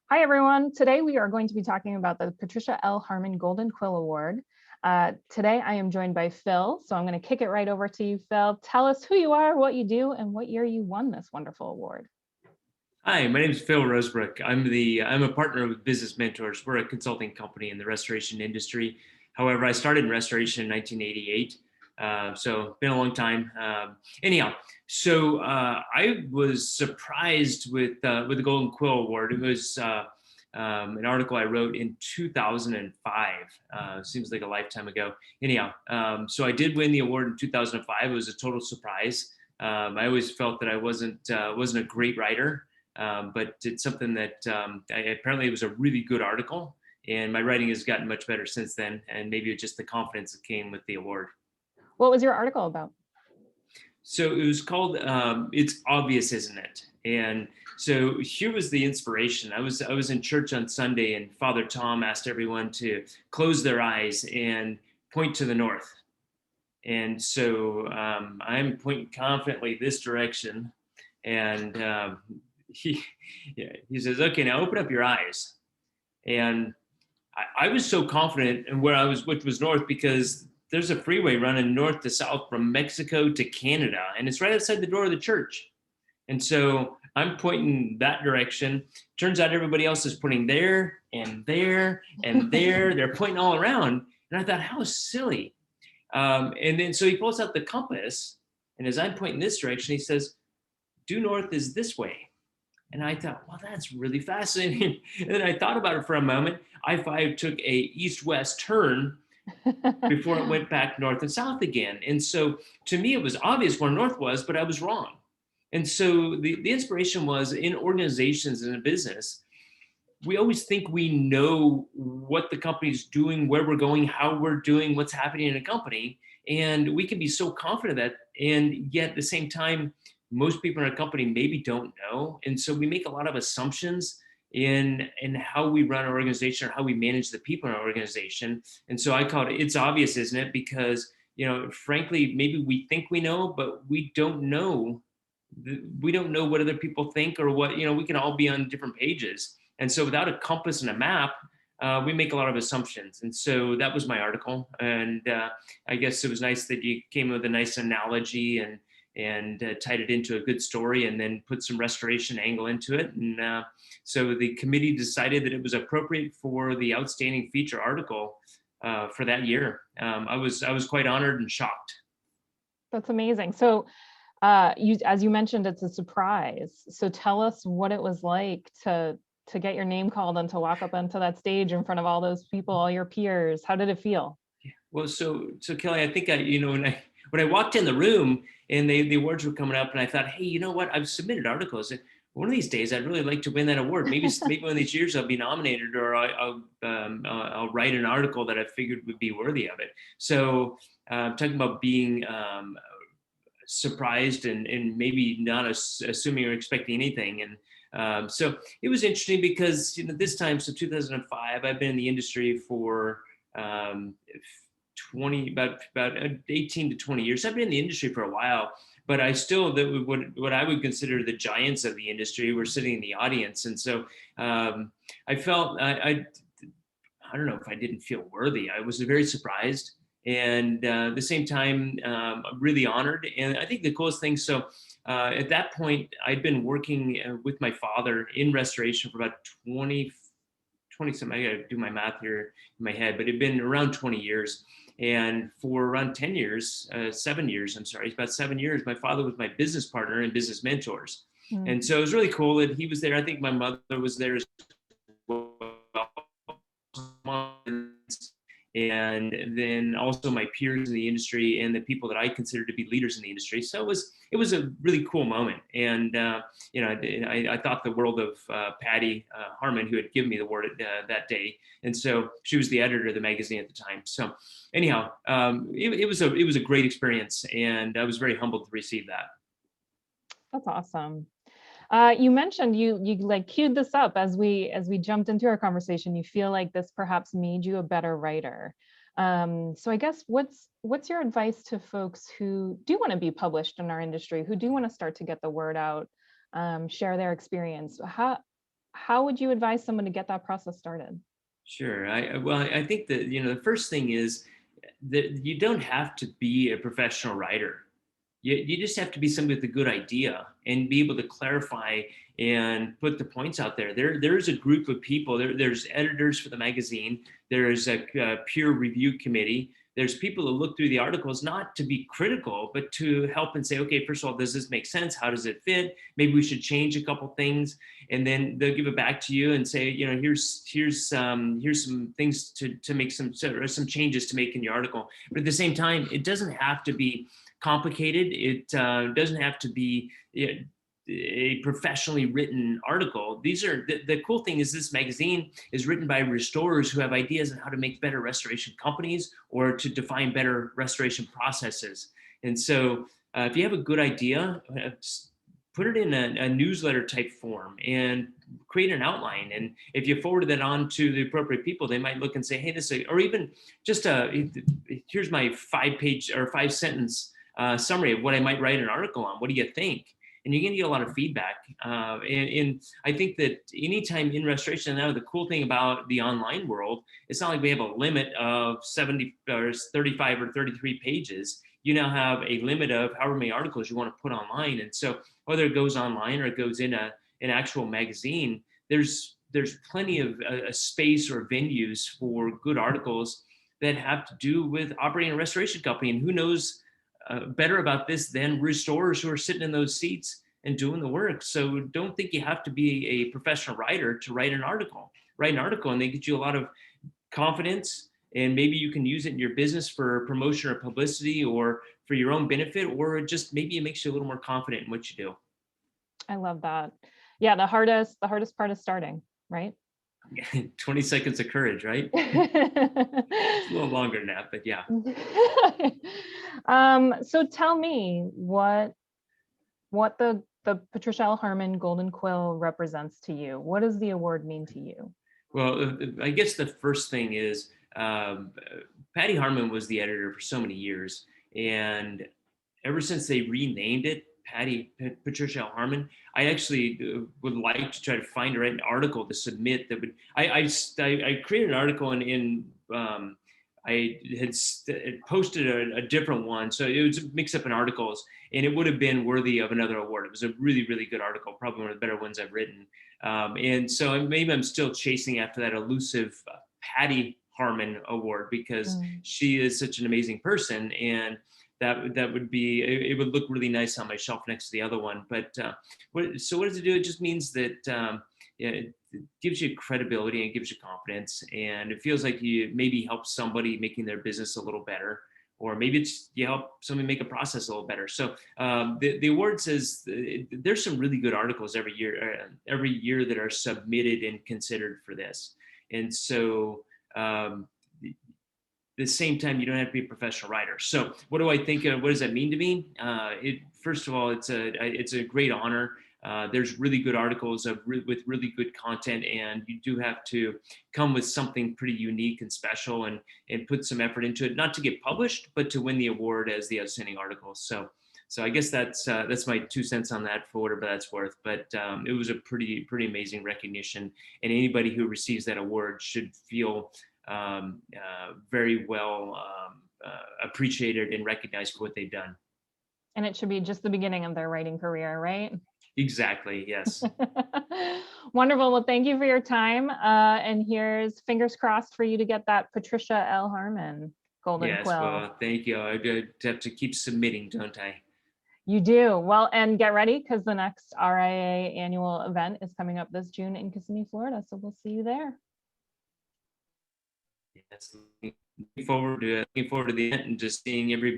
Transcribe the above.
Hi, everyone. Today we are going to be talking about the Patricia L. Harman Golden Quill Award. Today I am joined by Phil, so I'm going to kick it right over to you, Phil. Tell us who you are, what you do, and what year you won this wonderful award. Hi, my name is Phil Rosebrook. I'm a partner with Business Mentors. We're a consulting company in the restoration industry. However, I started in restoration in 1988, so been a long time. I was surprised with the Golden Quill Award. It was an article I wrote in 2005. Seems like a lifetime ago. So I did win the award in 2005. It was a total surprise. I always felt that I wasn't a great writer. But it's something that apparently it was a really good article, and my writing has gotten much better since then. And maybe it's just the confidence that came with the award. What was your article about? So it was called "It's Obvious, Isn't It?" And so here was the inspiration. I was in church on Sunday, and Father Tom asked everyone to close their eyes and point to the north. And so I'm pointing confidently this direction, and he he says, "Okay, now open up your eyes." And I was so confident in where I was, which was north, because there's a freeway running north to south from Mexico to Canada, and it's right outside the door of the church. And so I'm pointing that direction. Turns out everybody else is pointing there and there and there. They're pointing all around. And I thought, how silly. And then so he pulls out the compass, and as I'm pointing this direction, he says, due north is this way. And I thought, well, that's really fascinating. And then I thought about it for a moment. I-5 took a east-west turn before it went back north and south again. And so to me, it was obvious where north was, but I was wrong. And so the inspiration was in organizations and in business, we always think we know what the company's doing, where we're going, how we're doing, what's happening in a company. And we can be so confident that, and yet at the same time, most people in a company maybe don't know. And so we make a lot of assumptions in how we run our organization or how we manage the people in our organization. And so I call it, it's obvious, isn't it? Because, frankly, maybe we think we know, but we don't know. We don't know what other people think, or what, we can all be on different pages. And so without a compass and a map, we make a lot of assumptions. And so that was my article. And I guess it was nice that you came with a nice analogy and tied it into a good story, and then put some restoration angle into it. And so the committee decided that it was appropriate for the outstanding feature article for that year. I was quite honored and shocked. That's amazing. So as you mentioned, it's a surprise. So tell us what it was like to get your name called and to walk up onto that stage in front of all those people, all your peers. How did it feel? Well, so Kelly, I think when I walked in the room and the awards were coming up, and I thought, hey, you know what? I've submitted articles. One of these days, I'd really like to win that award. Maybe one of these years I'll be nominated, or I'll write an article that I figured would be worthy of it. So talking about being surprised and maybe not assuming or expecting anything. And so it was interesting because this time, so 2005, I've been in the industry for about 18 to 20 years. I've been in the industry for a while, but I still, what I would consider the giants of the industry were sitting in the audience. And so I felt, I don't know if I didn't feel worthy. I was very surprised, and at the same time, really honored. And I think the coolest thing, so at that point, I'd been working with my father in restoration for about 20 something. I got to do my math here in my head, but it'd been around 20 years. And for around 10 years, 7 years, I'm sorry, about 7 years, my father was my business partner in Business Mentors. Mm. And so it was really cool that he was there. I think my mother was there as well. And then also my peers in the industry and the people that I consider to be leaders in the industry. So it was a really cool moment. And, I thought the world of Patty Harman, who had given me the award that day. And so she was the editor of the magazine at the time. So anyhow, it was a great experience, and I was very humbled to receive that. That's awesome. You mentioned you like queued this up as we jumped into our conversation. You feel like this perhaps made you a better writer. So I guess what's your advice to folks who do want to be published in our industry, who do want to start to get the word out, share their experience? How how would you advise someone to get that process started? Sure. Well, I think that, the first thing is that you don't have to be a professional writer. You just have to be somebody with a good idea and be able to clarify and put the points out there. There's a group of people. There's editors for the magazine. There's a peer review committee. There's people who look through the articles not to be critical, but to help and say, okay, first of all, does this make sense? How does it fit? Maybe we should change a couple things, and then they'll give it back to you and say, here's some things to make some changes to make in your article. But at the same time, it doesn't have to be complicated. It doesn't have to be a professionally written article. These are the cool thing is this magazine is written by restorers who have ideas on how to make better restoration companies or to define better restoration processes. And so if you have a good idea, put it in a newsletter type form and create an outline. And if you forward that on to the appropriate people, they might look and say, hey, or even just here's my 5-page or 5-sentence summary of what I might write an article on. What do you think? And you're going to get a lot of feedback. And I think that anytime in restoration, now the cool thing about the online world, it's not like we have a limit of 70 or 35 or 33 pages. You now have a limit of however many articles you want to put online. And so whether it goes online or it goes in an actual magazine, there's plenty of space or venues for good articles that have to do with operating a restoration company. And who knows better about this than restorers who are sitting in those seats and doing the work. So don't think you have to be a professional writer to write an article. Write an article and they get you a lot of confidence, and maybe you can use it in your business for promotion or publicity or for your own benefit, or just maybe it makes you a little more confident in what you do. I love that. Yeah, the hardest part is starting, right? 20 seconds of courage, right? It's a little longer than that, but yeah. So tell me what the Patricia L. Harman Golden Quill represents to you. What does the award mean to you? Well, I guess the first thing is Patty Harman was the editor for so many years, and ever since they renamed it Patricia L. Harman, I actually would like to try to find or write an article to submit that would. I created an article I had posted a different one, so it was a mix up in articles, and it would have been worthy of another award. It was a really, really good article, probably one of the better ones I've written. And so maybe I'm still chasing after that elusive Patty Harman Award because she is such an amazing person, and that would be, it would look really nice on my shelf next to the other one. But what does it do? It just means that it gives you credibility and gives you confidence, and it feels like you maybe help somebody making their business a little better, or maybe it's you help somebody make a process a little better. So the award says there's some really good articles every year that are submitted and considered for this. And so the same time, you don't have to be a professional writer. So what do I think? What does that mean to me? First of all, it's a great honor. There's really good articles with really good content, and you do have to come with something pretty unique and special and put some effort into it, not to get published, but to win the award as the outstanding article. So I guess that's my 2 cents on that for whatever that's worth. But it was a pretty amazing recognition, and anybody who receives that award should feel very well appreciated and recognized for what they've done. And it should be just the beginning of their writing career, right? Exactly, yes. Wonderful. Well, thank you for your time. And here's fingers crossed for you to get that Patricia L. Harman Golden Quill. Yes, well, thank you. I have to keep submitting, don't I? You do. Well, and get ready because the next RIA annual event is coming up this June in Kissimmee, Florida. So we'll see you there. Yes, looking forward to the event and just seeing everybody